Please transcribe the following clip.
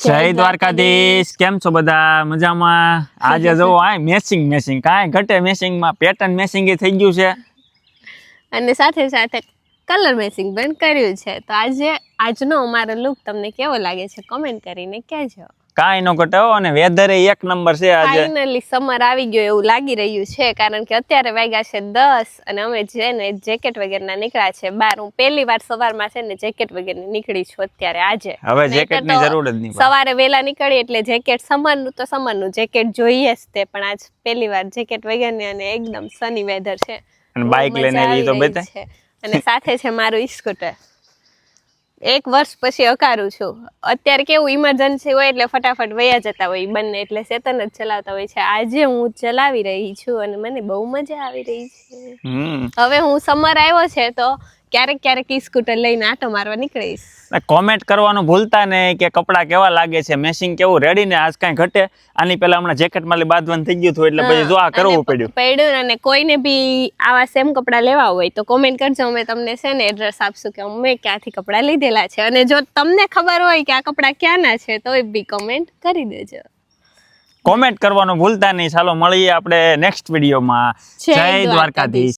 જય દ્વારકાધીશ. કેમ છો બધા? મજામાં? આજે જો આ મેચિંગ કાંઈ ઘટે મેચિંગમાં પેટર્ન મેચિંગ થઈ ગયું છે અને સાથે સાથે કલર મેચિંગ પણ કર્યું છે. તો આજનો અમારો લુક તમને કેવો લાગે છે કમેન્ટ કરીને કહેજો. કાંઈ નો ઘટે હો. અને વેધર એક નંબર છે આજે. ફાઇનલી સમર આવી ગયો એવું લાગી રહ્યું છે, કારણ કે અત્યારે વાગ્યા છે 10 અને અમે છે ને જેકેટ વગરના નીકળ્યા છે બહાર. હું પહેલી વાર સવારમાં છે ને જેકેટ વગરની નીકળી છું અત્યારે આજે. હવે જેકેટની જરૂર જ નહીં. સવારે વહેલા નીકળી એટલે જેકેટ સમરનું જેકેટ જોઈએ જ તે, પણ આજ પહેલી વાર જેકેટ વગરની અને એકદમ સની વેધર છે અને બાઇક લઈને આવી તો બતાય છે. અને સાથે છે મારું સ્કૂટર. 1 વર્ષ પછી અકારું છું. અત્યારે કેવું ઇમરજન્સી હોય એટલે ફટાફટ વયા જતા હોય બંને, એટલે ચેતન જ ચલાવતા હોય છે. આજે હું ચલાવી રહી છું અને મને બહુ મજા આવી રહી છે. હવે હું સમર આવ્યો છે તો ક્યારેક સ્કૂટર લઈને આટો મારવા નીકળીશ. કોમેન્ટ કરવાનું ભૂલતા નહીં કે કપડાં કેવા લાગે છે, મેચિંગ કેવું રેડી ને. આજ કાંઈ ઘટે. આની પહેલા હમણાં જેકેટ માં બાંધવાનું થઈ ગયું હતું એટલે પછી જો આ કરવું પડ્યું. અને કોઈને બી આવા સેમ કપડાં લેવા હોય તો કોમેન્ટ કરજો. અમે તમને છે ને એડ્રેસ આપશું કે અમે ક્યાંથી કપડાં લીધેલા છે. અને જો તમને ખબર હોય કે આ કપડાં ક્યાંના છે તો એ બી કોમેન્ટ કરી દેજો. કોમેન્ટ કરવાનું ભૂલતા નહીં. ચાલો મળીએ આપણે નેક્સ્ટ વિડીયોમાં. જય દ્વારકાધીશ.